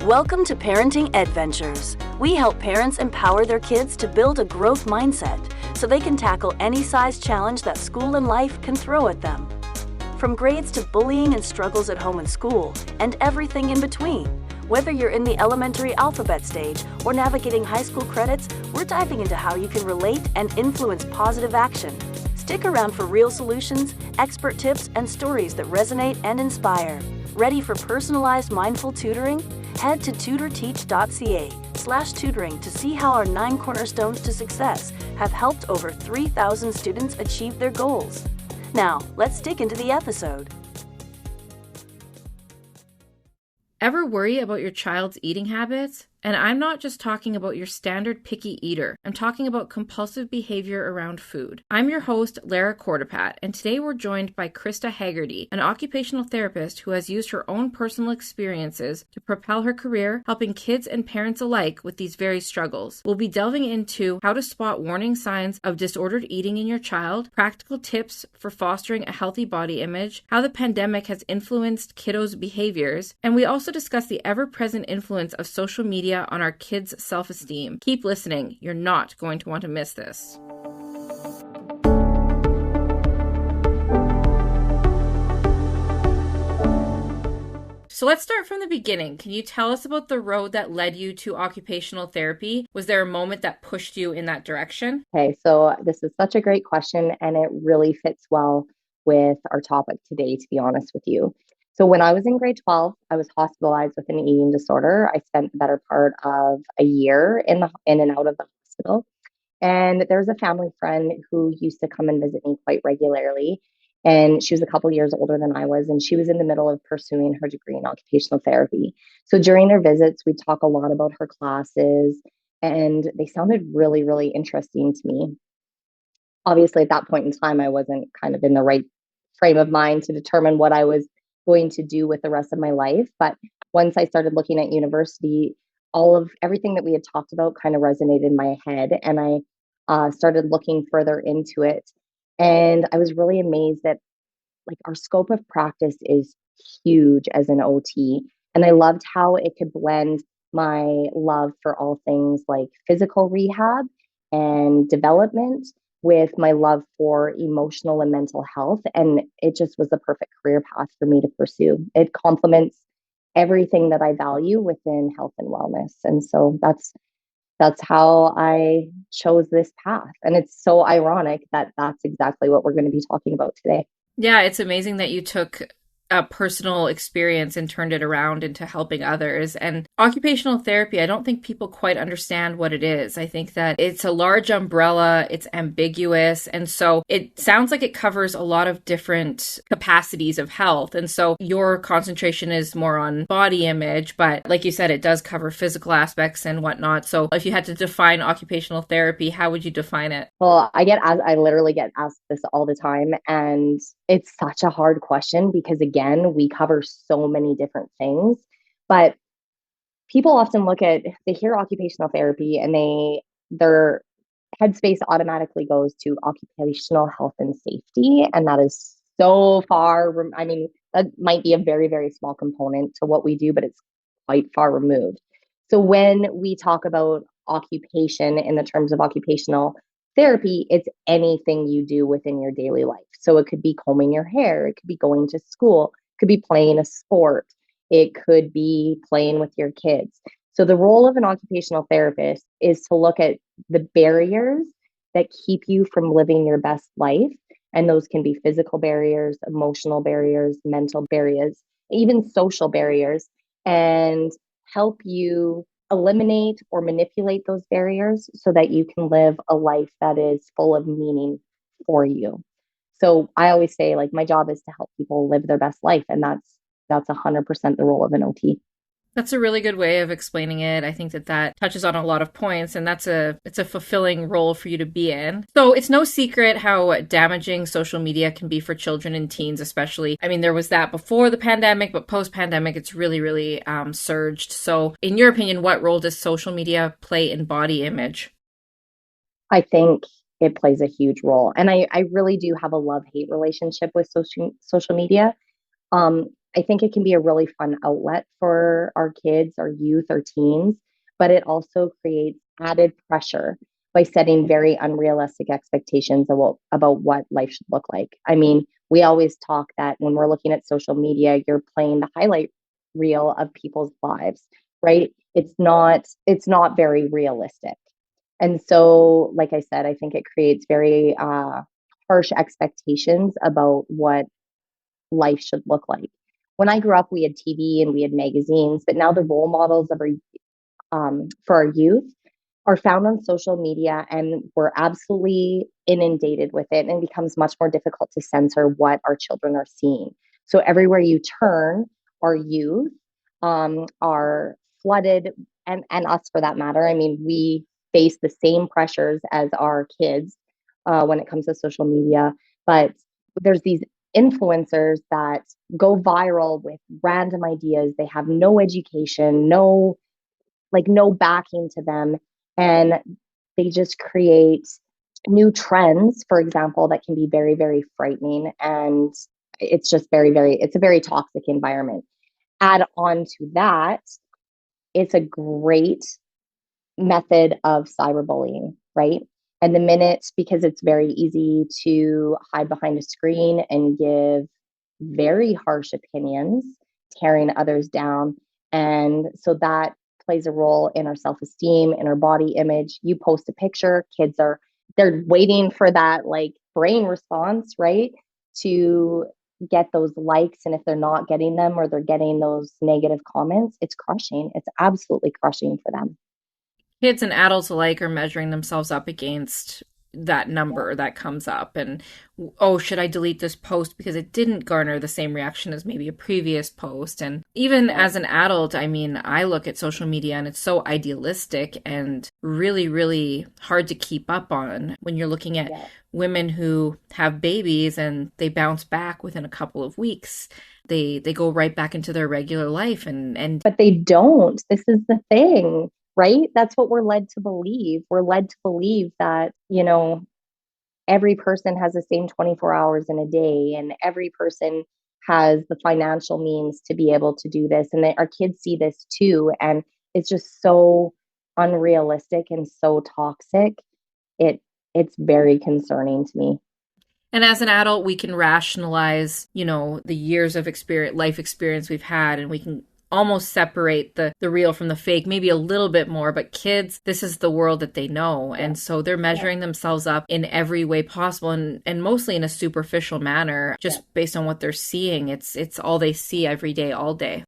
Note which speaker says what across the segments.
Speaker 1: Welcome to Parenting Adventures. We help parents empower their kids to build a growth mindset so they can tackle any size challenge that school and life can throw at them. From grades to bullying and struggles at home and school, and everything in between. Whether you're in the elementary alphabet stage or navigating high school credits, we're diving into how you can relate and influence positive action. Stick around for real solutions, expert tips, and stories that resonate and inspire. Ready for personalized mindful tutoring? Head to tutorteach.ca/tutoring to see how our 9 cornerstones to success have helped over 3,000 students achieve their goals. Now, let's dig into the episode.
Speaker 2: Ever worry about your child's eating habits? And I'm not just talking about your standard picky eater. I'm talking about compulsive behavior around food. I'm your host, Lara, and today we're joined by Krista Haggerty, an occupational therapist who has used her own personal experiences to propel her career, helping kids and parents alike with these very struggles. We'll be delving into how to spot warning signs of disordered eating in your child, practical tips for fostering a healthy body image, how the pandemic has influenced kiddos' behaviors, and we also discuss the ever-present influence of social media on our kids' self-esteem. Keep listening. You're not going to want to miss this. So let's start from the beginning. Can you tell us about the road that led you to occupational therapy? Was there a moment that pushed you in that direction?
Speaker 3: Okay, so this is such a great question, and it really fits well with our topic today, to be honest with you. So when I was in grade 12, I was hospitalized with an eating disorder. I spent the better part of a year in and out of the hospital. And there was a family friend who used to come and visit me quite regularly. And she was a couple years older than I was, and she was in the middle of pursuing her degree in occupational therapy. So during their visits, we'd talk a lot about her classes, and they sounded really, really interesting to me. Obviously, at that point in time, I wasn't kind of in the right frame of mind to determine what I was going to do with the rest of my life. But once I started looking at university, everything that we had talked about kind of resonated in my head, and I started looking further into it. And I was really amazed that like our scope of practice is huge as an OT. And I loved how it could blend my love for all things like physical rehab and development with my love for emotional and mental health. And it just was the perfect career path for me to pursue. It complements everything that I value within health and wellness. And so that's how I chose this path. And it's so ironic that that's exactly what we're going to be talking about today.
Speaker 2: Yeah, it's amazing that you took a personal experience and turned it around into helping others. And occupational therapy, I don't think people quite understand what it is. I think that it's a large umbrella, it's ambiguous. And so it sounds like it covers a lot of different capacities of health. And so your concentration is more on body image, but like you said, it does cover physical aspects and whatnot. So if you had to define occupational therapy, how would you define it?
Speaker 3: Well, I literally get asked this all the time, and it's such a hard question because again, we cover so many different things, but people often they hear occupational therapy and their headspace automatically goes to occupational health and safety. And that is so far, that might be a very, very small component to what we do, but it's quite far removed. So when we talk about occupation in the terms of occupational therapy, it's anything you do within your daily life. So it could be combing your hair, it could be going to school, it could be playing a sport, it could be playing with your kids. So the role of an occupational therapist is to look at the barriers that keep you from living your best life. And those can be physical barriers, emotional barriers, mental barriers, even social barriers, and help you eliminate or manipulate those barriers so that you can live a life that is full of meaning for you. So I always say, like, my job is to help people live their best life, and that's 100% the role of an OT.
Speaker 2: That's a really good way of explaining it. I think that touches on a lot of points, and it's a fulfilling role for you to be in. So it's no secret how damaging social media can be for children and teens, especially. I mean, there was that before the pandemic, but post-pandemic, it's really, really surged. So in your opinion, what role does social media play in body image?
Speaker 3: I think it plays a huge role. And I really do have a love-hate relationship with social media. I think it can be a really fun outlet for our kids, our youth, our teens, but it also creates added pressure by setting very unrealistic expectations about what life should look like. I mean, we always talk that when we're looking at social media, you're playing the highlight reel of people's lives, right? It's not very realistic. And so, like I said, I think it creates very harsh expectations about what life should look like. When I grew up, we had TV and we had magazines, but now the role models of for our youth are found on social media, and we're absolutely inundated with it, and it becomes much more difficult to censor what our children are seeing. So everywhere you turn, our youth are flooded, and us for that matter. I mean, we face the same pressures as our kids when it comes to social media, but there's these influencers that go viral with random ideas. They have no education, no backing to them, and they just create new trends, for example, that can be very, very frightening. And it's just it's a very toxic environment. Add on to that, it's a great method of cyberbullying, right? And the minute, because it's very easy to hide behind a screen and give very harsh opinions, tearing others down. And so that plays a role in our self-esteem, in our body image. You post a picture, they're waiting for that like brain response, right? To get those likes. And if they're not getting them, or they're getting those negative comments, it's crushing. It's absolutely crushing for them.
Speaker 2: Kids and adults alike are measuring themselves up against that number that comes up, and oh, should I delete this post because it didn't garner the same reaction as maybe a previous post? And even as an adult, I mean, I look at social media and it's so idealistic and really, really hard to keep up on when you're looking at women who have babies and they bounce back within a couple of weeks. They go right back into their regular life, and
Speaker 3: but they don't. This is the thing, right? That's what we're led to believe. We're led to believe that, every person has the same 24 hours in a day, and every person has the financial means to be able to do this. And our kids see this too. And it's just so unrealistic and so toxic. It's very concerning to me.
Speaker 2: And as an adult, we can rationalize, the years of life experience we've had, and we can almost separate the real from the fake, maybe a little bit more. But kids, this is the world that they know. And so they're measuring themselves up in every way possible, and mostly in a superficial manner, just based on what they're seeing. It's all they see every day, all day.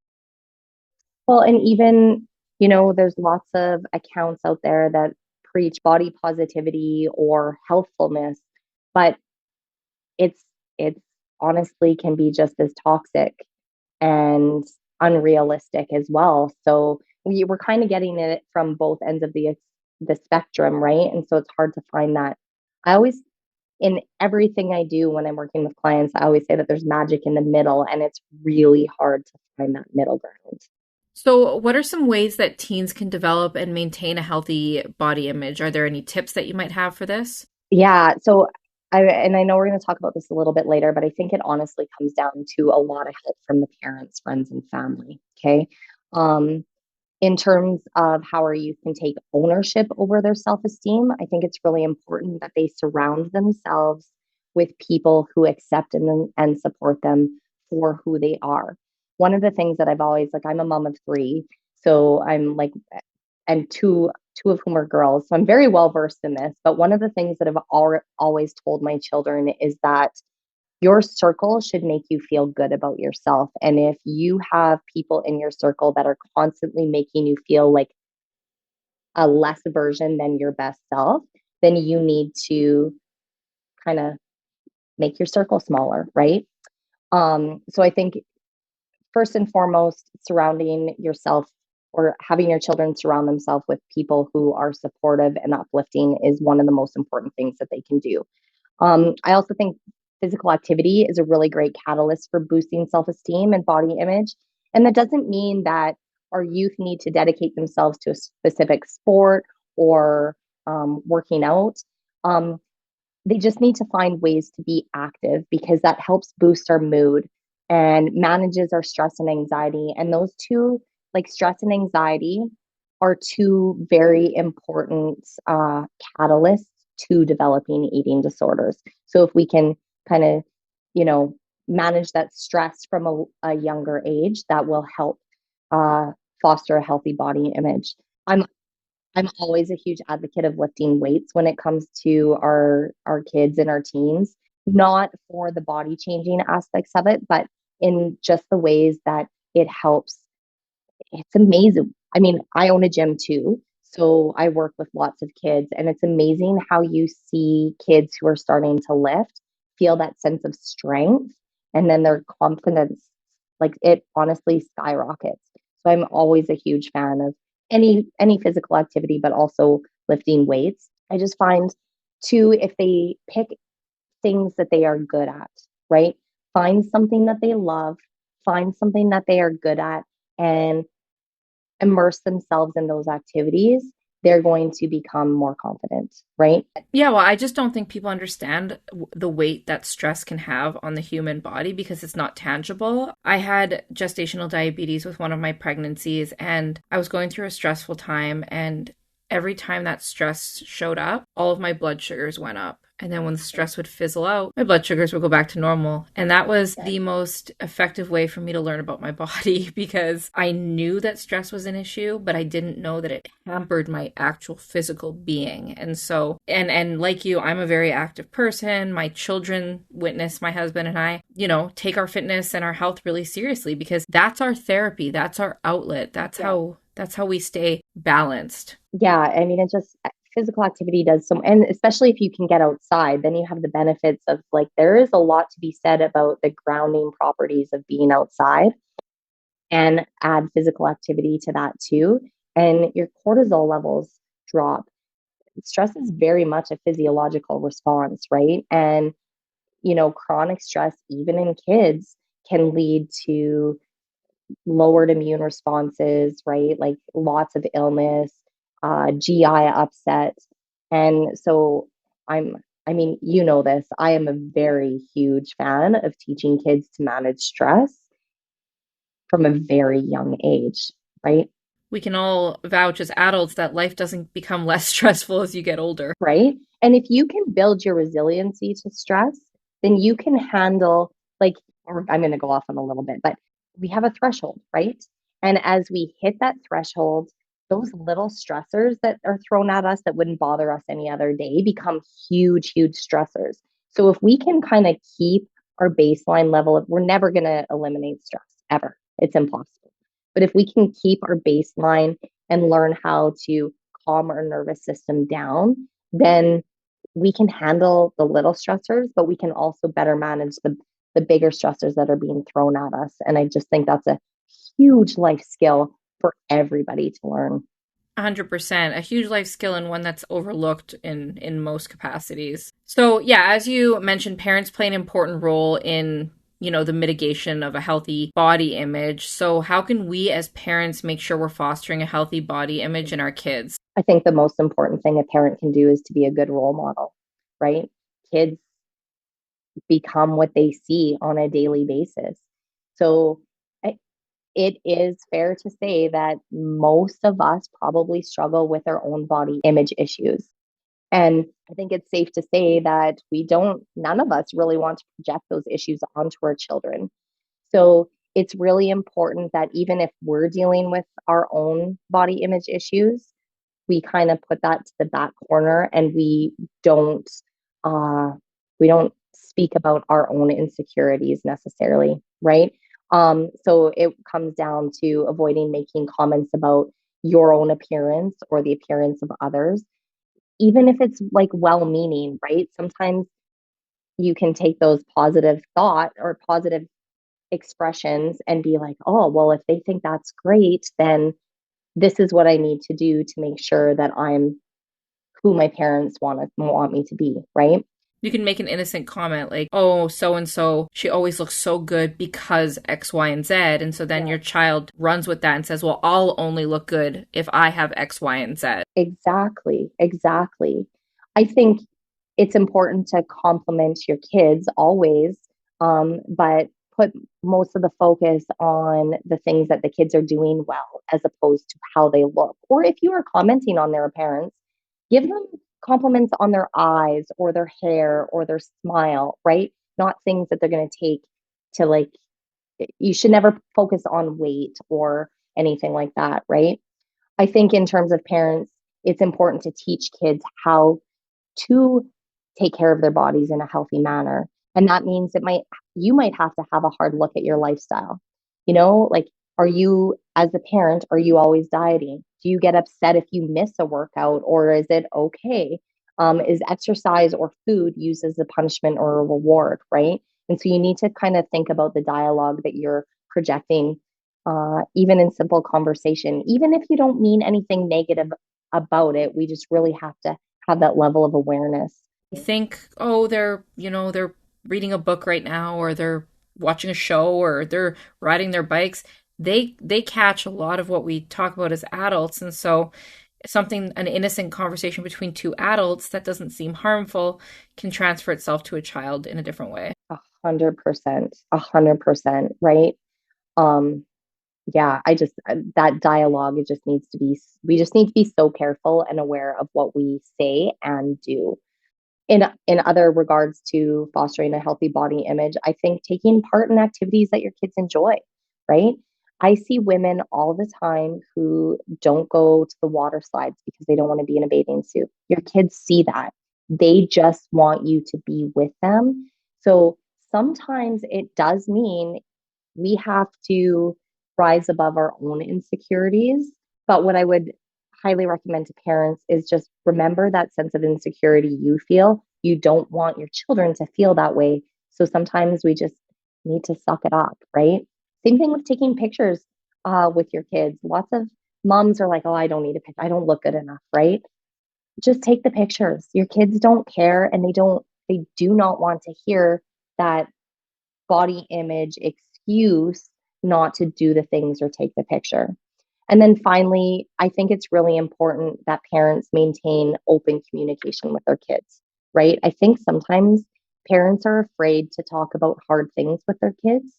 Speaker 3: Well, and even, there's lots of accounts out there that preach body positivity or healthfulness, but it's honestly can be just as toxic and unrealistic as well. So we're kind of getting it from both ends of the spectrum, right? And so it's hard to find that. I always, in everything I do when I'm working with clients, I always say that there's magic in the middle, and it's really hard to find that middle ground.
Speaker 2: So, what are some ways that teens can develop and maintain a healthy body image? Are there any tips that you might have for this?
Speaker 3: Yeah. So I know we're going to talk about this a little bit later, but I think it honestly comes down to a lot of help from the parents, friends, and family. Okay. Um, in terms of how our youth can take ownership over their self-esteem, I think it's really important that they surround themselves with people who accept and support them for who they are. One of the things that I've always like, I'm a mom of three, so I'm like, and two of whom are girls, so I'm very well versed in this. But one of the things that always told my children is that your circle should make you feel good about yourself. And if you have people in your circle that are constantly making you feel like a less version than your best self, then you need to kind of make your circle smaller, right? So I think first and foremost, surrounding yourself or having your children surround themselves with people who are supportive and uplifting is one of the most important things that they can do. I also think physical activity is a really great catalyst for boosting self-esteem and body image. And that doesn't mean that our youth need to dedicate themselves to a specific sport or working out. They just need to find ways to be active, because that helps boost our mood. and manages our stress and anxiety. And those two, like stress and anxiety, are two very important catalysts to developing eating disorders. So if we can kind of, you know, manage that stress from a younger age, that will help foster a healthy body image. I'm I'm always a huge advocate of lifting weights when it comes to our kids and our teens, not for the body changing aspects of it, but in just the ways that it helps. It's amazing. I mean, I own a gym too. So I work with lots of kids, and it's amazing how you see kids who are starting to lift feel that sense of strength, and then their confidence, like it honestly skyrockets. So I'm always a huge fan of any physical activity, but also lifting weights. I just find too, if they pick things that they are good at, right? Find something that they love, find something that they are good at, and immerse themselves in those activities, they're going to become more confident, right?
Speaker 2: Yeah, well, I just don't think people understand the weight that stress can have on the human body because it's not tangible. I had gestational diabetes with one of my pregnancies, and I was going through a stressful time, and every time that stress showed up, all of my blood sugars went up. And then when the stress would fizzle out, my blood sugars would go back to normal. And that was the most effective way for me to learn about my body because I knew that stress was an issue, but I didn't know that it hampered my actual physical being. And so, and like you, I'm a very active person. My children witness my husband and I, take our fitness and our health really seriously because that's our therapy. That's our outlet. That's how we stay balanced.
Speaker 3: Yeah. I mean, it just, physical activity does some, and especially if you can get outside, then you have the benefits of like, there is a lot to be said about the grounding properties of being outside, and add physical activity to that too. And your cortisol levels drop. Stress is very much a physiological response, right? And, chronic stress, even in kids, can lead to lowered immune responses, right? Like lots of illness, GI upset. And so I mean, you know this, I am a very huge fan of teaching kids to manage stress from a very young age, right?
Speaker 2: We can all vouch as adults that life doesn't become less stressful as you get older.
Speaker 3: Right. And if you can build your resiliency to stress, then you can handle, like, or I'm going to go off on a little bit, but we have a threshold, right? And as we hit that threshold, those little stressors that are thrown at us that wouldn't bother us any other day become huge, huge stressors. So if we can kind of keep our baseline level we're never going to eliminate stress ever. It's impossible. But if we can keep our baseline and learn how to calm our nervous system down, then we can handle the little stressors, but we can also better manage the bigger stressors that are being thrown at us. And I just think that's a huge life skill for everybody to learn.
Speaker 2: 100%, a huge life skill and one that's overlooked in most capacities. So yeah, as you mentioned, parents play an important role in the mitigation of a healthy body image. So how can we as parents make sure we're fostering a healthy body image in our kids?
Speaker 3: I think the most important thing a parent can do is to be a good role model, right? Kids become what they see on a daily basis. So it is fair to say that most of us probably struggle with our own body image issues. And I think it's safe to say that none of us really want to project those issues onto our children. So it's really important that even if we're dealing with our own body image issues, we kind of put that to the back corner, and uh, we don't speak about our own insecurities necessarily, right? So it comes down to avoiding making comments about your own appearance or the appearance of others, even if it's like well-meaning, right? Sometimes you can take those positive thought or positive expressions and be like, oh, well, if they think that's great, then this is what I need to do to make sure that I'm who my parents want me to be, right?
Speaker 2: You can make an innocent comment like, oh, so-and-so, she always looks so good because X, Y, and Z. And so then your child runs with that and says, well, I'll only look good if I have X, Y, and Z.
Speaker 3: Exactly. I think it's important to compliment your kids always, but put most of the focus on the things that the kids are doing well as opposed to how they look. Or if you are commenting on their appearance, give them compliments on their eyes or their hair or their smile, right? Not things that they're going to take to like, you should never focus on weight or anything like that, right? I think in terms of parents, it's important to teach kids how to take care of their bodies in a healthy manner. And that means you might have to have a hard look at your lifestyle. Like, are you, as a parent, are you always dieting? Do you get upset if you miss a workout, or is it okay? Is exercise or food used as a punishment or a reward, right? And so you need to kind of think about the dialogue that you're projecting, even in simple conversation, even if you don't mean anything negative about it. We just really have to have that level of awareness.
Speaker 2: You think, oh, they're reading a book right now, or they're watching a show, or they're riding their bikes. They catch a lot of what we talk about as adults, and so an innocent conversation between two adults that doesn't seem harmful can transfer itself to a child in a different way.
Speaker 3: 100%, 100%, right? Yeah, that dialogue, it just needs to be, we just need to be so careful and aware of what we say and do. In other regards to fostering a healthy body image, I think taking part in activities that your kids enjoy, right? I see women all the time who don't go to the water slides because they don't want to be in a bathing suit. Your kids see that. They just want you to be with them. So sometimes it does mean we have to rise above our own insecurities. But what I would highly recommend to parents is just remember that sense of insecurity you feel. You don't want your children to feel that way. So sometimes we just need to suck it up, right? Same thing with taking pictures with your kids. Lots of moms are like, oh, I don't need a picture. I don't look good enough, right? Just take the pictures. Your kids don't care, and they do not want to hear that body image excuse not to do the things or take the picture. And then finally, I think it's really important that parents maintain open communication with their kids, right? I think sometimes parents are afraid to talk about hard things with their kids,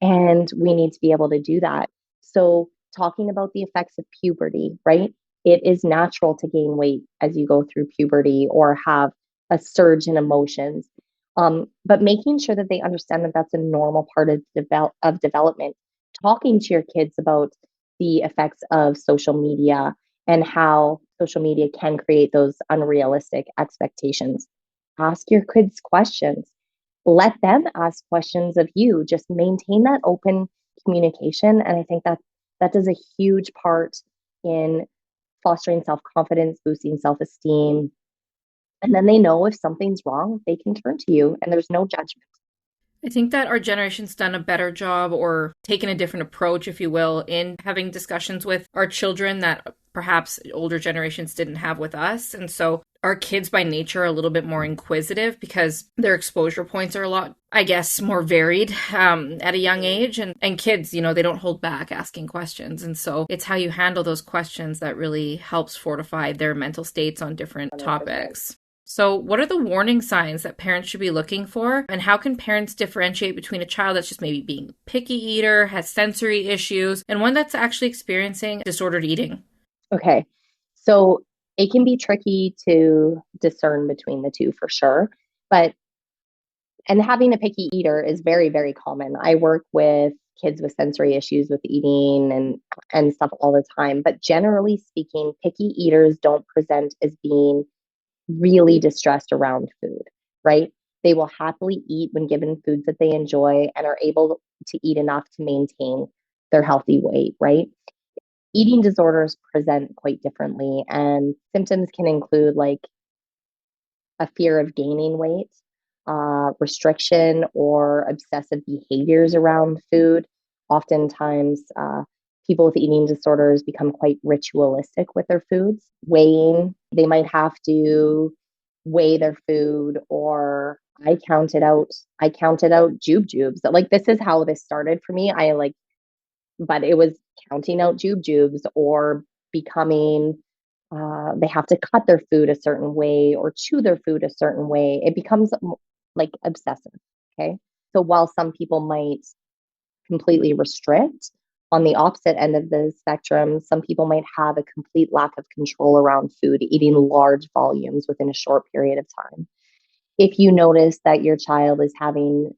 Speaker 3: and we need to be able to do that. So, talking about the effects of puberty, right? It is natural to gain weight as you go through puberty or have a surge in emotions. But making sure that they understand that that's a normal part of development. Talking to your kids about the effects of social media and how social media can create those unrealistic expectations. Ask your kids questions. Let them ask questions of you. Just maintain that open communication. And I think that does a huge part in fostering self-confidence, boosting self-esteem. And then they know if something's wrong, they can turn to you and there's no judgment.
Speaker 2: I think that our generation's done a better job, or taken a different approach, if you will, in having discussions with our children that perhaps older generations didn't have with us. And so our kids by nature are a little bit more inquisitive because their exposure points are a lot, I guess, more varied at a young age. And kids, they don't hold back asking questions. And so it's how you handle those questions that really helps fortify their mental states on different
Speaker 3: 100%.
Speaker 2: topics. So, what are the warning signs that parents should be looking for? And how can parents differentiate between a child that's just maybe being a picky eater, has sensory issues, and one that's actually experiencing disordered eating?
Speaker 3: Okay. So it can be tricky to discern between the two for sure. And having a picky eater is very, very common. I work with kids with sensory issues with eating and stuff all the time. But generally speaking, picky eaters don't present as being really distressed around food, right? They will happily eat when given foods that they enjoy and are able to eat enough to maintain their healthy weight, right? Eating disorders present quite differently, and symptoms can include like a fear of gaining weight, restriction, or obsessive behaviors around food. Oftentimes, people with eating disorders become quite ritualistic with their foods. Weighing, they might have to weigh their food, or I counted out jubes. Like, this is how this started for me. But it was counting out jubes or becoming they have to cut their food a certain way or chew their food a certain way. It becomes like obsessive. Okay. So while some people might completely restrict, on the opposite end of the spectrum, some people might have a complete lack of control around food, eating large volumes within a short period of time. If you notice that your child is having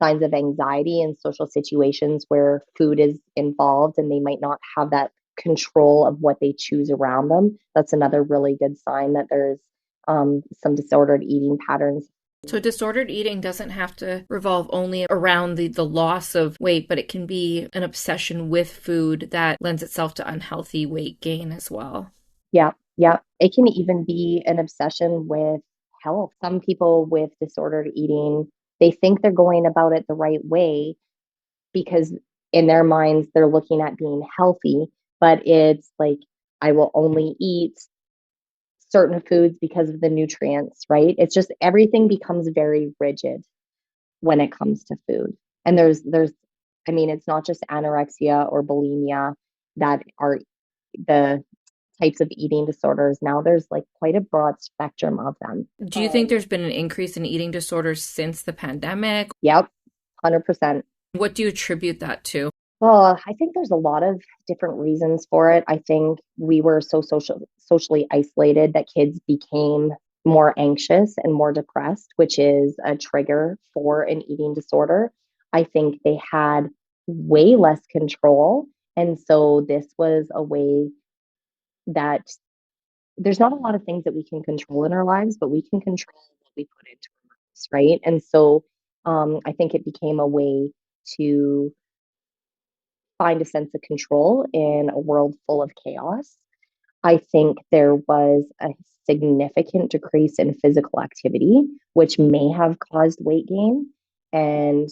Speaker 3: signs of anxiety in social situations where food is involved and they might not have that control of what they choose around them, that's another really good sign that there's some disordered eating patterns.
Speaker 2: So disordered eating doesn't have to revolve only around the loss of weight, but it can be an obsession with food that lends itself to unhealthy weight gain as well.
Speaker 3: Yeah, yeah. It can even be an obsession with health. Some people with disordered eating, they think they're going about it the right way because in their minds they're looking at being healthy, but it's like I will only eat certain foods because of the nutrients, right? It's just everything becomes very rigid when it comes to food. And there's I mean, it's not just anorexia or bulimia that are the types of eating disorders. Now there's like quite a broad spectrum of them.
Speaker 2: Do you think there's been an increase in eating disorders since the pandemic?
Speaker 3: Yep, 100%.
Speaker 2: What do you attribute that to?
Speaker 3: Well, I think there's a lot of different reasons for it. I think we were so socially isolated that kids became more anxious and more depressed, which is a trigger for an eating disorder. I think they had way less control. And so this was a way that there's not a lot of things that we can control in our lives, but we can control what we put into our lives, right? And so I think it became a way to find a sense of control in a world full of chaos. I think there was a significant decrease in physical activity, which may have caused weight gain. And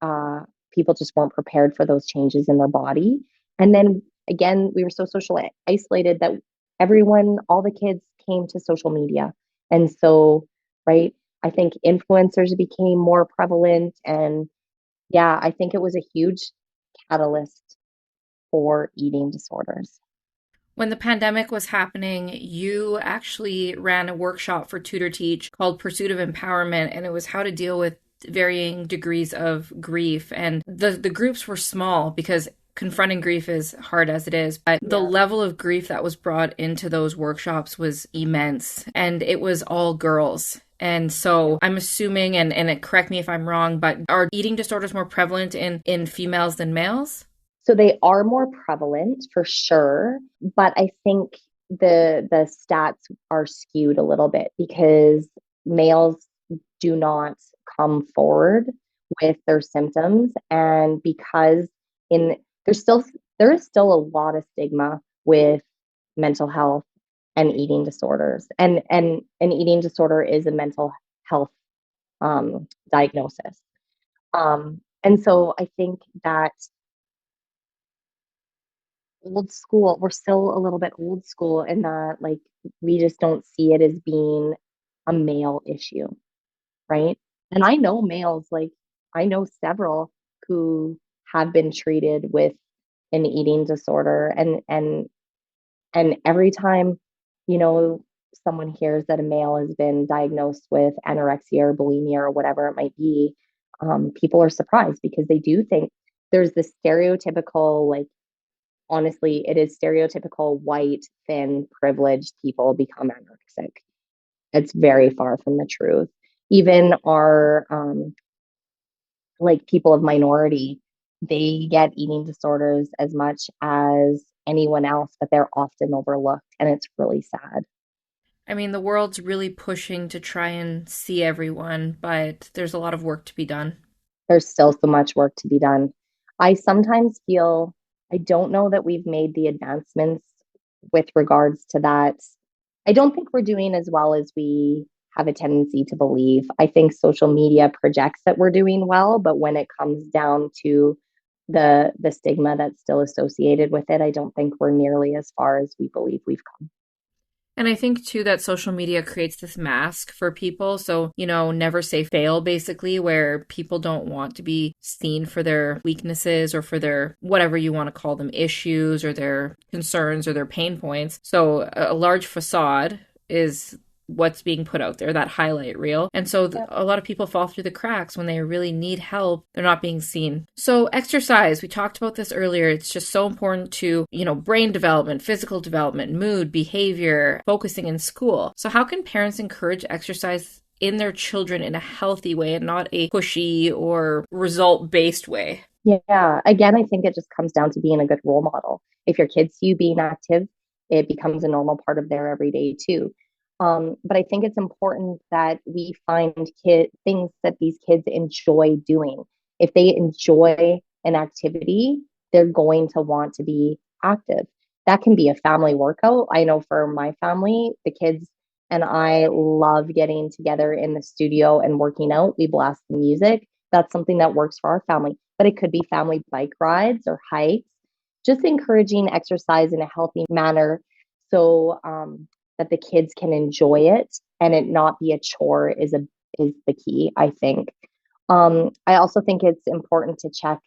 Speaker 3: uh, people just weren't prepared for those changes in their body. And then again, we were so socially isolated that everyone, all the kids came to social media. And so, right, I think influencers became more prevalent. And yeah, I think it was a huge catalyst for eating disorders.
Speaker 2: When the pandemic was happening, you actually ran a workshop for Tutor Teach called Pursuit of Empowerment, and it was how to deal with varying degrees of grief. And the groups were small because confronting grief is hard as it is, but the level of grief that was brought into those workshops was immense, and it was all girls. And so I'm assuming, and correct me if I'm wrong, but are eating disorders more prevalent in females than males?
Speaker 3: So they are more prevalent for sure, but I think the stats are skewed a little bit because males do not come forward with their symptoms, and because in there is still a lot of stigma with mental health and eating disorders, and an eating disorder is a mental health diagnosis. And so I think that old school, we're still a little bit old school in that like we just don't see it as being a male issue, right? And I know males, like I know several who have been treated with an eating disorder, and every time, you know, someone hears that a male has been diagnosed with anorexia or bulimia or whatever it might be, people are surprised because they do think there's this stereotypical, like, honestly, it is stereotypical white, thin, privileged people become anorexic. It's very far from the truth. Even our like people of minority, they get eating disorders as much as anyone else, but they're often overlooked, and it's really sad.
Speaker 2: I mean, the world's really pushing to try and see everyone, but there's a lot of work to be done.
Speaker 3: There's still so much work to be done. I sometimes feel I don't know that we've made the advancements with regards to that. I don't think we're doing as well as we have a tendency to believe. I think social media projects that we're doing well, but when it comes down to the stigma that's still associated with it, I don't think we're nearly as far as we believe we've come.
Speaker 2: And I think too that social media creates this mask for people. So, never say fail, basically, where people don't want to be seen for their weaknesses or for their whatever you want to call them, issues or their concerns or their pain points. So a large facade is what's being put out there, that highlight reel. And so a lot of people fall through the cracks when they really need help. They're not being seen. So exercise, we talked about this earlier. It's just so important to, brain development, physical development, mood, behavior, focusing in school. So how can parents encourage exercise in their children in a healthy way and not a pushy or result-based way?
Speaker 3: Yeah. Again, I think it just comes down to being a good role model. If your kids see you being active, it becomes a normal part of their everyday too. But I think it's important that we find things that these kids enjoy doing. If they enjoy an activity, they're going to want to be active. That can be a family workout. I know for my family, the kids and I love getting together in the studio and working out. We blast the music. That's something that works for our family, but it could be family bike rides or hikes, just encouraging exercise in a healthy manner so that the kids can enjoy it and it not be a chore is the key, I think. I also think it's important to check.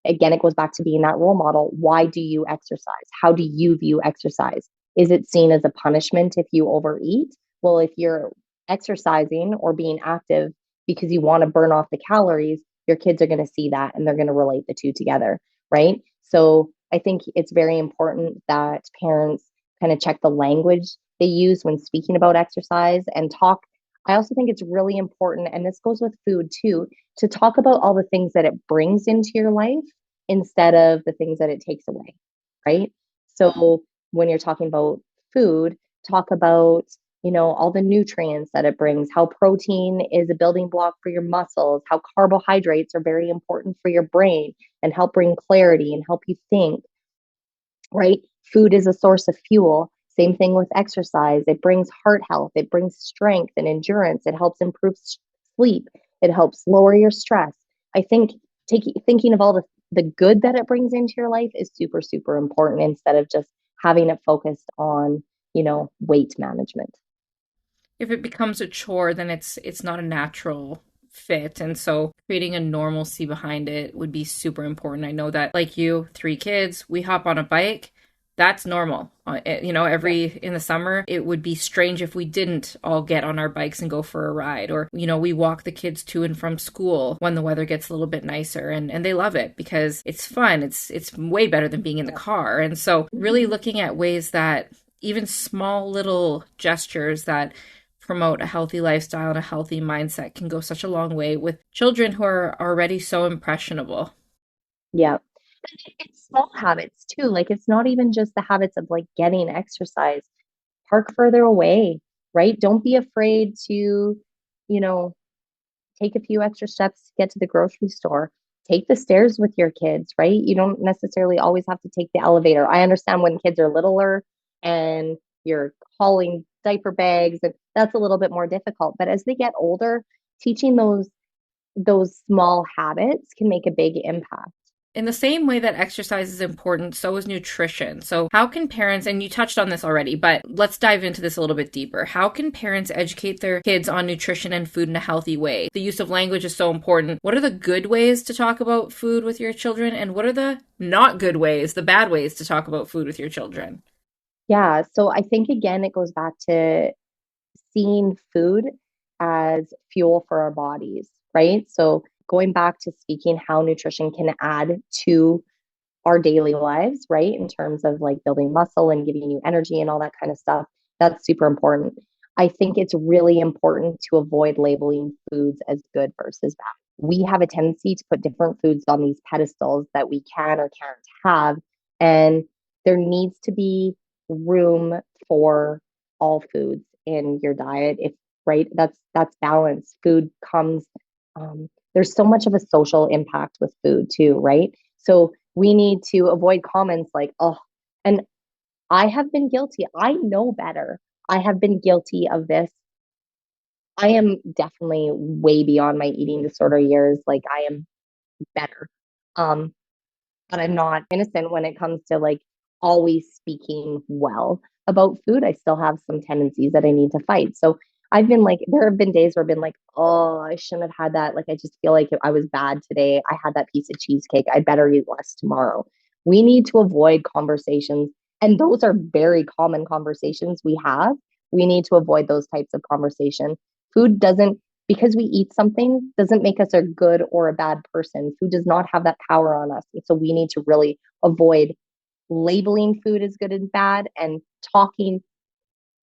Speaker 3: Again, it goes back to being that role model. Why do you exercise? How do you view exercise? Is it seen as a punishment if you overeat? Well, if you're exercising or being active because you want to burn off the calories, your kids are going to see that and they're going to relate the two together, right? So I think it's very important that parents kind of check the language they use when speaking about exercise and talk. I also think it's really important, and this goes with food too, to talk about all the things that it brings into your life instead of the things that it takes away, right? So when you're talking about food, talk about, all the nutrients that it brings, how protein is a building block for your muscles, how carbohydrates are very important for your brain and help bring clarity and help you think, right? Food is a source of fuel. Same thing with exercise. It brings heart health, it brings strength and endurance, it helps improve sleep, it helps lower your stress. I think thinking of all the good that it brings into your life is super, super important instead of just having it focused on, weight management.
Speaker 2: If it becomes a chore, then it's not a natural fit. And so creating a normalcy behind it would be super important. I know that, like you, 3 kids, we hop on a bike. That's normal. In the summer, it would be strange if we didn't all get on our bikes and go for a ride. Or, we walk the kids to and from school when the weather gets a little bit nicer, and they love it because it's fun. It's way better than being in the car. And so really looking at ways that even small little gestures that promote a healthy lifestyle and a healthy mindset can go such a long way with children who are already so impressionable.
Speaker 3: Yeah. It's small habits too. Like it's not even just the habits of like getting exercise. Park further away, right? Don't be afraid to, take a few extra steps to get to the grocery store. Take the stairs with your kids, right? You don't necessarily always have to take the elevator. I understand when kids are littler and you're hauling diaper bags, and that's a little bit more difficult. But as they get older, teaching those small habits can make a big impact.
Speaker 2: In the same way that exercise is important, so is nutrition. So how can parents, and you touched on this already, but let's dive into this a little bit deeper. How can parents educate their kids on nutrition and food in a healthy way? The use of language is so important. What are the good ways to talk about food with your children? And what are the not good ways, the bad ways to talk about food with your children?
Speaker 3: Yeah. So I think, again, it goes back to seeing food as fuel for our bodies, right? So going back to speaking how nutrition can add to our daily lives, right? In terms of like building muscle and giving you energy and all that kind of stuff. That's super important. I think it's really important to avoid labeling foods as good versus bad. We have a tendency to put different foods on these pedestals that we can or can't have. And there needs to be room for all foods in your diet. If right, that's balance. Food comes there's so much of a social impact with food too, right? So we need to avoid comments like, oh, and I have been guilty. I know better. I have been guilty of this. I am definitely way beyond my eating disorder years. Like I am better. Um, but I'm not innocent when it comes to like always speaking well about food. I still have some tendencies that I need to fight. So I've been like, there have been days where I've been like, oh, I shouldn't have had that. Like, I just feel like I was bad today. I had that piece of cheesecake. I better eat less tomorrow. We need to avoid conversations. And those are very common conversations we have We need to avoid those types of conversation. Food doesn't, because we eat something, doesn't make us a good or a bad person. Food does not have that power on us. And so we need to really avoid labeling food as good and bad and talking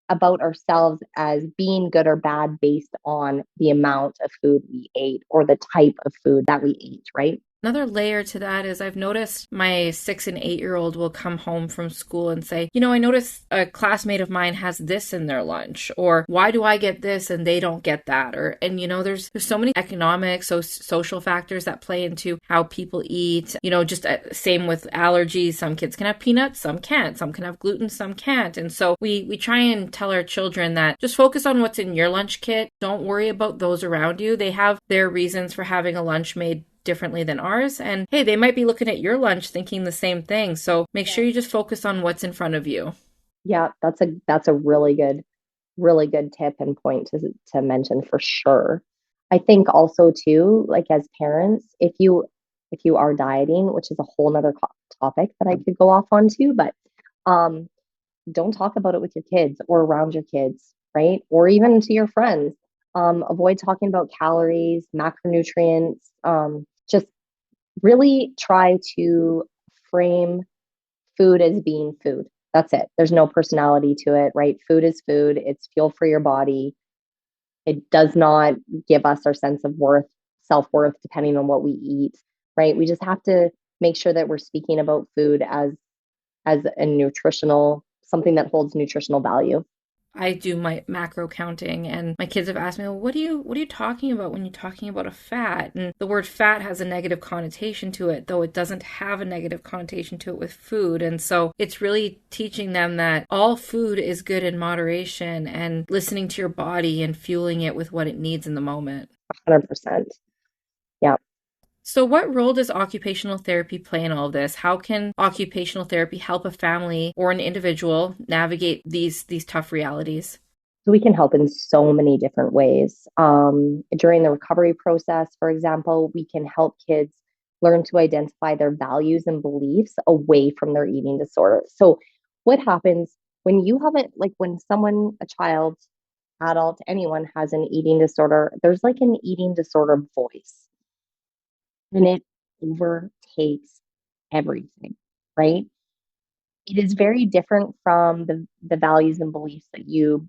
Speaker 3: about ourselves as being good or bad based on the amount of food we ate or the type of food that we ate, right?
Speaker 2: Another layer to that is I've noticed my 6 and 8-year-old will come home from school and say, I noticed a classmate of mine has this in their lunch, or why do I get this and they don't get that? There's so many economic, social factors that play into how people eat, just same with allergies. Some kids can have peanuts, some can't, some can have gluten, some can't. And so we try and tell our children that just focus on what's in your lunch kit. Don't worry about those around you. They have their reasons for having a lunch made differently than ours. And hey, they might be looking at your lunch thinking the same thing. So make sure you just focus on what's in front of you.
Speaker 3: Yeah, that's a really good tip and point to mention for sure. I think also too, like as parents, if you are dieting, which is a whole nother topic that I could go off on too, but don't talk about it with your kids or around your kids, right? Or even to your friends. Avoid talking about calories, macronutrients. Just really try to frame food as being food. That's it. There's no personality to it, right? Food is food. It's fuel for your body. It does not give us our sense of worth, self-worth, depending on what we eat, right? We just have to make sure that we're speaking about food as a nutritional, something that holds nutritional value.
Speaker 2: I do my macro counting, and my kids have asked me, well, what are you talking about when you're talking about a fat? And the word fat has a negative connotation to it, though it doesn't have a negative connotation to it with food. And so it's really teaching them that all food is good in moderation and listening to your body and fueling it with what it needs in the moment.
Speaker 3: 100%. Yeah.
Speaker 2: So what role does occupational therapy play in all of this? How can occupational therapy help a family or an individual navigate these tough realities?
Speaker 3: So we can help in so many different ways. During the recovery process, for example, we can help kids learn to identify their values and beliefs away from their eating disorder. So what happens when you haven't, like when someone, a child, adult, anyone has an eating disorder, there's like an eating disorder voice and it overtakes everything, right? It is very different from the values and beliefs that you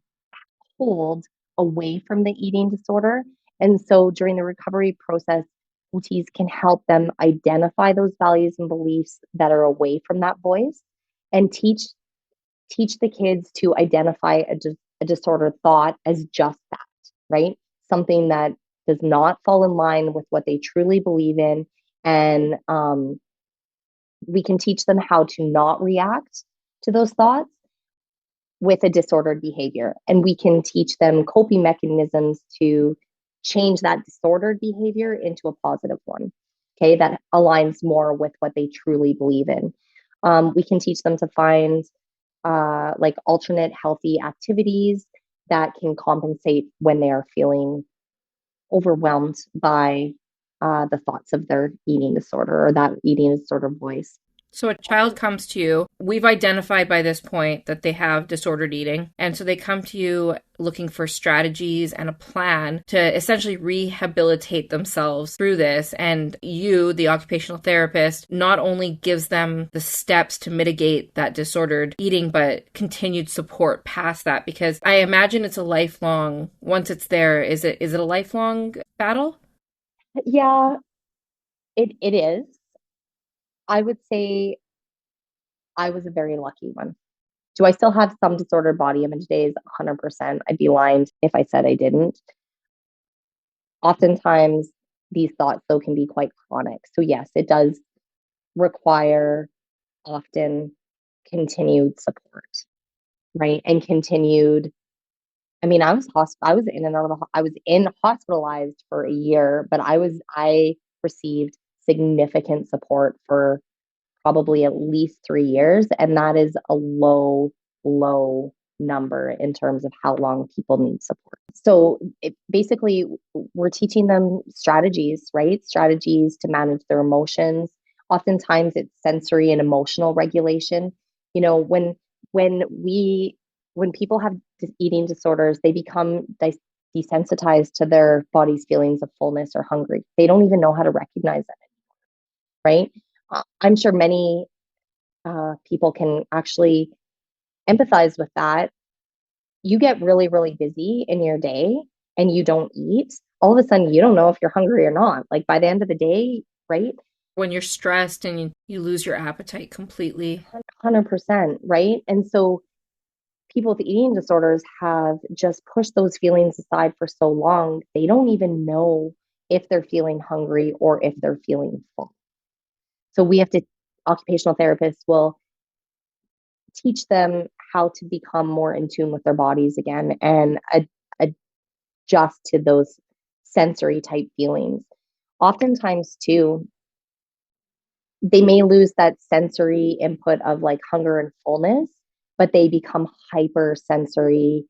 Speaker 3: hold away from the eating disorder. And so during the recovery process, OTs can help them identify those values and beliefs that are away from that voice and teach the kids to identify a disordered thought as just that, right? Something that does not fall in line with what they truly believe in. And we can teach them how to not react to those thoughts with a disordered behavior. And we can teach them coping mechanisms to change that disordered behavior into a positive one, okay, that aligns more with what they truly believe in. We can teach them to find like alternate healthy activities that can compensate when they are feeling overwhelmed by the thoughts of their eating disorder or that eating disorder voice.
Speaker 2: So a child comes to you, we've identified by this point that they have disordered eating. And so they come to you looking for strategies and a plan to essentially rehabilitate themselves through this. And you, the occupational therapist, not only gives them the steps to mitigate that disordered eating, but continued support past that. Because I imagine it's a lifelong, once it's there, is it a lifelong battle?
Speaker 3: Yeah, it is. I would say I was a very lucky one. Do I still have some disordered body image days? 100%. I'd be lying if I said I didn't. Oftentimes, these thoughts, though, can be quite chronic. So, yes, it does require often continued support, right? And continued. I mean, I was in and out of I was in hospitalized for a year, but I received significant support for probably at least 3 years. And that is a low, low number in terms of how long people need support. So basically, we're teaching them strategies, right? Strategies to manage their emotions. Oftentimes it's sensory and emotional regulation. You know, when we when people have eating disorders, they become desensitized to their body's feelings of fullness or hungry. They don't even know how to recognize that, right? I'm sure many people can actually empathize with that. You get really, really busy in your day and you don't eat. All of a sudden, you don't know if you're hungry or not. Like by the end of the day, right?
Speaker 2: When you're stressed and you lose your appetite completely.
Speaker 3: 100%, right? And so people with eating disorders have just pushed those feelings aside for so long, they don't even know if they're feeling hungry or if they're feeling full. So we have to, occupational therapists will teach them how to become more in tune with their bodies again and adjust to those sensory type feelings. Oftentimes, too, they may lose that sensory input of like hunger and fullness, but they become hypersensory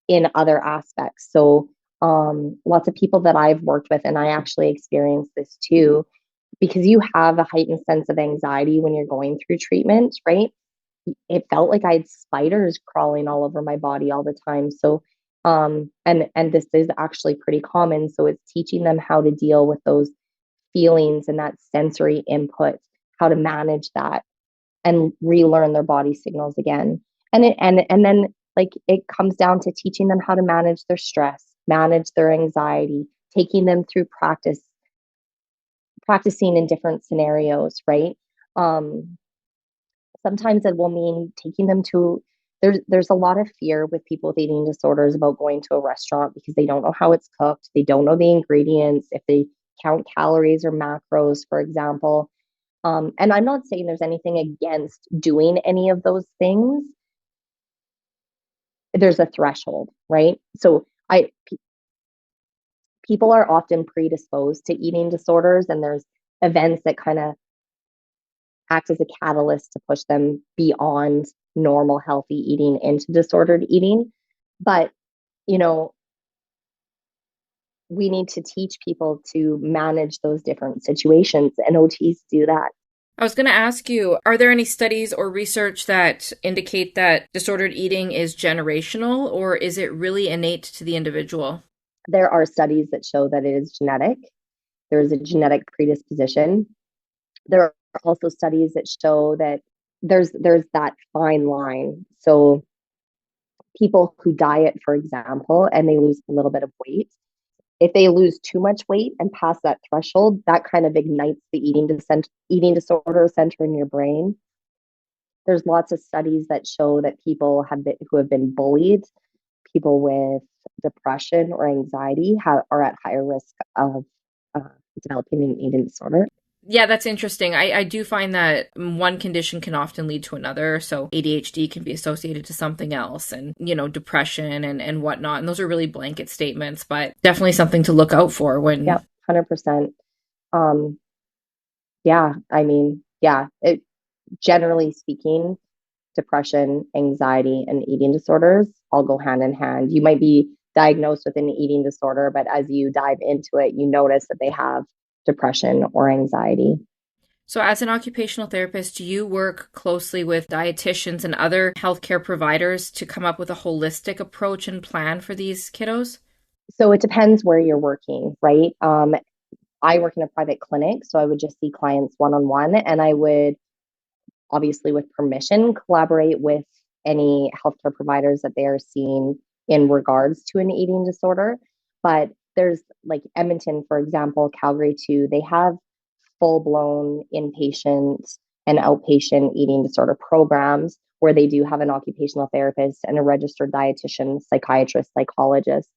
Speaker 3: in other aspects. So, lots of people that I've worked with, and I actually experienced this too, because you have a heightened sense of anxiety when you're going through treatment, right? It felt like I had spiders crawling all over my body all the time. So, and this is actually pretty common. So it's teaching them how to deal with those feelings and that sensory input, how to manage that and relearn their body signals again. And then like it comes down to teaching them how to manage their stress, manage their anxiety, taking them through practicing in different scenarios, right? Um, Sometimes it will mean taking them to there's a lot of fear with people with eating disorders about going to a restaurant because they don't know how it's cooked, they don't know the ingredients, if they count calories or macros, for example. And I'm not saying there's anything against doing any of those things. There's a threshold, right? So people are often predisposed to eating disorders, and there's events that kind of act as a catalyst to push them beyond normal healthy eating into disordered eating. But, you know, we need to teach people to manage those different situations, and OTs do that.
Speaker 2: I was going to ask you, are there any studies or research that indicate that disordered eating is generational, or is it really innate to the individual?
Speaker 3: There are studies that show that it is genetic. There is a genetic predisposition. There are also studies that show that there's that fine line. So people who diet, for example, and they lose a little bit of weight, if they lose too much weight and pass that threshold, that kind of ignites the eating disorder center in your brain. There's lots of studies that show that people who have been bullied, people with depression or anxiety, are at higher risk of uh, developing an eating disorder.
Speaker 2: Yeah, that's interesting. I do find that one condition can often lead to another. So ADHD can be associated to something else and, depression and whatnot. And those are really blanket statements, but definitely something to look out for when.
Speaker 3: Yeah, 100%. Um, yeah, I mean, yeah, generally speaking, depression, anxiety, and eating disorders all go hand in hand. You might be diagnosed with an eating disorder, but as you dive into it, you notice that they have depression or anxiety.
Speaker 2: So, as an occupational therapist, do you work closely with dietitians and other healthcare providers to come up with a holistic approach and plan for these kiddos?
Speaker 3: So it depends where you're working, right? I work in a private clinic, so I would just see clients one on one, and I would obviously, with permission, collaborate with any healthcare providers that they are seeing in regards to an eating disorder. But there's like Edmonton, for example, Calgary too, they have full blown inpatient and outpatient eating disorder programs where they do have an occupational therapist and a registered dietitian, psychiatrist, psychologist.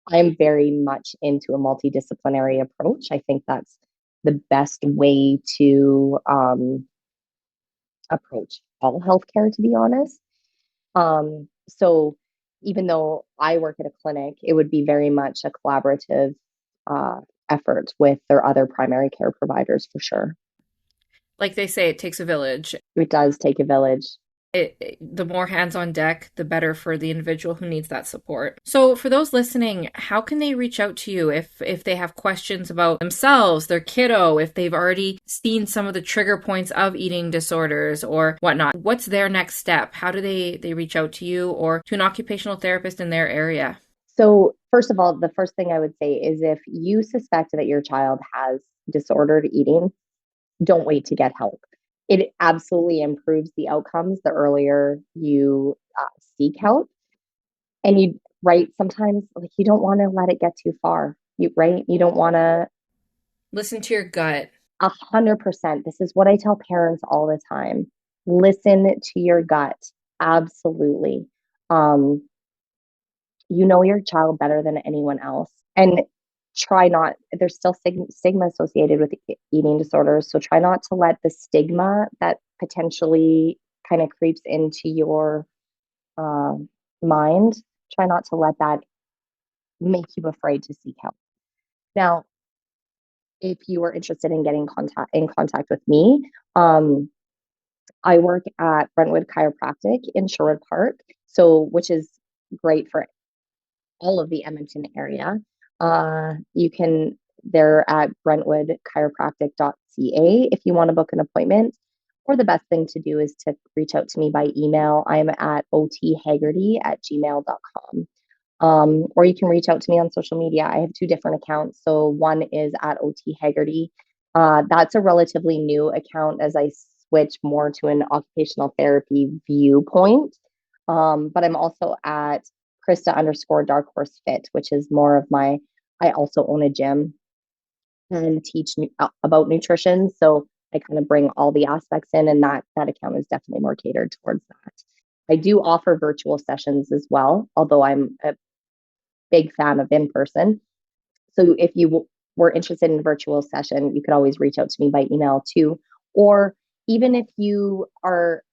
Speaker 3: I'm very much into a multidisciplinary approach. I think that's the best way to approach all healthcare, to be honest. So even though I work at a clinic, it would be very much a collaborative uh, effort with their other primary care providers for sure.
Speaker 2: Like they say, it takes a village.
Speaker 3: It does take a village.
Speaker 2: The more hands on deck, the better for the individual who needs that support. So for those listening, how can they reach out to you if they have questions about themselves, their kiddo, if they've already seen some of the trigger points of eating disorders or whatnot? What's their next step? How do they reach out to you or to an occupational therapist in their area?
Speaker 3: So, first of all, the first thing I would say is if you suspect that your child has disordered eating, don't wait to get help. It absolutely improves the outcomes the earlier you seek help. And right, sometimes like you don't want to let it get too far. You don't want to.
Speaker 2: Listen to your gut.
Speaker 3: 100%. This is what I tell parents all the time. Listen to your gut. Absolutely. Um, you know your child better than anyone else. And try not, there's still stigma associated with eating disorders. So try not to let the stigma that potentially kind of creeps into your mind, try not to let that make you afraid to seek help. Now, if you are interested in getting in contact with me, I work at Brentwood Chiropractic in Sherwood Park, which is great for all of the Edmonton area. They're at brentwoodchiropractic.ca if you want to book an appointment. Or the best thing to do is to reach out to me by email. I'm at othaggerty@gmail.com. Or you can reach out to me on social media. I have two different accounts. So one is at OT Haggerty. That's a relatively new account as I switch more to an occupational therapy viewpoint. But I'm also at Krista_Dark Horse Fit, which is more of I also own a gym and teach about nutrition. So I kind of bring all the aspects in, and that account is definitely more catered towards that. I do offer virtual sessions as well, although I'm a big fan of in person. So if you were interested in a virtual session, you could always reach out to me by email too. Or even if you are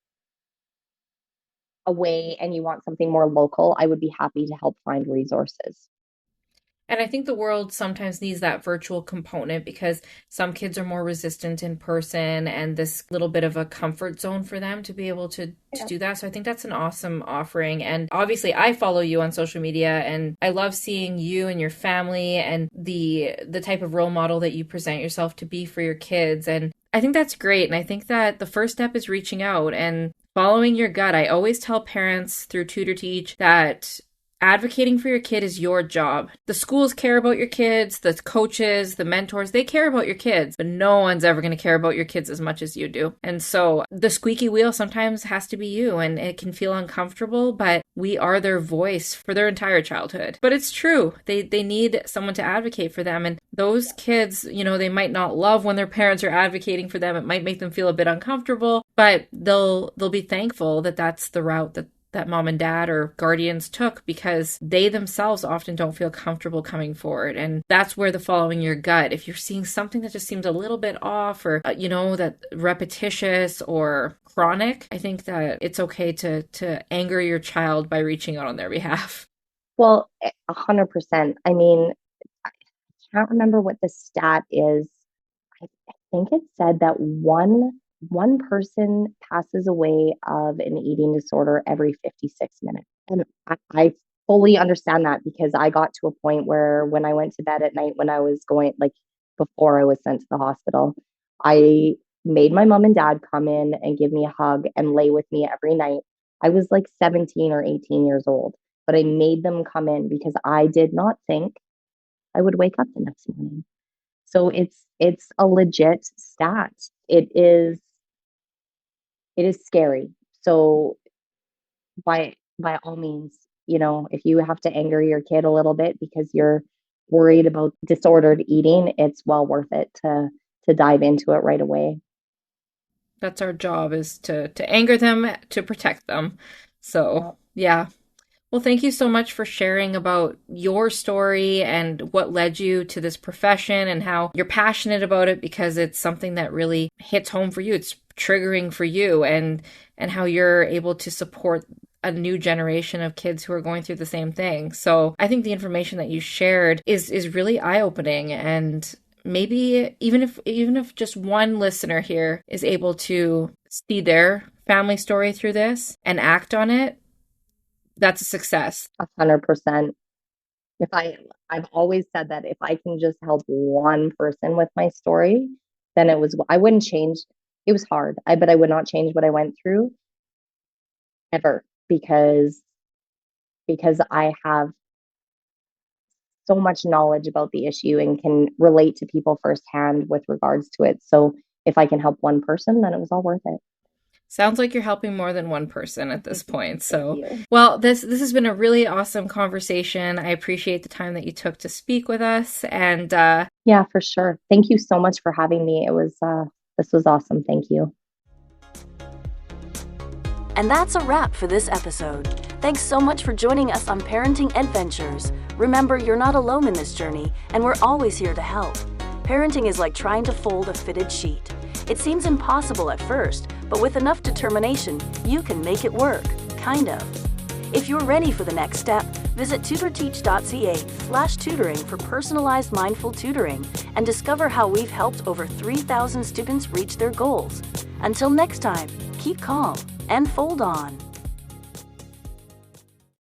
Speaker 3: away and you want something more local, I would be happy to help find resources.
Speaker 2: And I think the world sometimes needs that virtual component because some kids are more resistant in person and this little bit of a comfort zone for them to be able to do that. So I think that's an awesome offering. And obviously I follow you on social media and I love seeing you and your family and the type of role model that you present yourself to be for your kids. And I think that's great. And I think that the first step is reaching out and following your gut. I always tell parents through Tutor Teach that advocating for your kid is your job. The schools care about your kids, the coaches, the mentors, they care about your kids, but no one's ever going to care about your kids as much as you do. And so the squeaky wheel sometimes has to be you, and it can feel uncomfortable, but we are their voice for their entire childhood. But it's true. They need someone to advocate for them. And those kids, they might not love when their parents are advocating for them. It might make them feel a bit uncomfortable, but they'll be thankful that that's the route that mom and dad or guardians took because they themselves often don't feel comfortable coming forward. And that's where the following your gut, if you're seeing something that just seems a little bit off or, that repetitious or chronic, I think that it's okay to anger your child by reaching out on their behalf.
Speaker 3: Well, 100%. I mean, I can't remember what the stat is. I think it said that one person passes away of an eating disorder every 56 minutes. And I fully understand that because I got to a point where when I went to bed at night, when I was going, like before I was sent to the hospital, I made my mom and dad come in and give me a hug and lay with me every night. I was like 17 or 18 years old, but I made them come in because I did not think I would wake up the next morning. So it's a legit stat. It is scary. So by all means, if you have to anger your kid a little bit because you're worried about disordered eating, it's well worth it to dive into it right away.
Speaker 2: That's our job, is to anger them, to protect them. So, yeah. Well, thank you so much for sharing about your story and what led you to this profession and how you're passionate about it because it's something that really hits home for you. It's triggering for you and how you're able to support a new generation of kids who are going through the same thing. So I think the information that you shared is really eye-opening, and maybe even if just one listener here is able to see their family story through this and act on it, that's a success.
Speaker 3: 100%. I've always said that if I can just help one person with my story, then I wouldn't change. It was hard, but I would not change what I went through ever, because I have so much knowledge about the issue and can relate to people firsthand with regards to it. So if I can help one person, then it was all worth it.
Speaker 2: Sounds like you're helping more than one person at this point. So, well, this has been a really awesome conversation. I appreciate the time that you took to speak with us. And
Speaker 3: yeah, for sure. Thank you so much for having me. This was awesome. Thank you.
Speaker 1: And that's a wrap for this episode. Thanks so much for joining us on Parenting Adventures. Remember, you're not alone in this journey, and we're always here to help. Parenting is like trying to fold a fitted sheet. It seems impossible at first, but with enough determination, you can make it work, kind of. If you're ready for the next step, visit tutorteach.ca/tutoring for personalized mindful tutoring and discover how we've helped over 3,000 students reach their goals. Until next time, keep calm and fold on.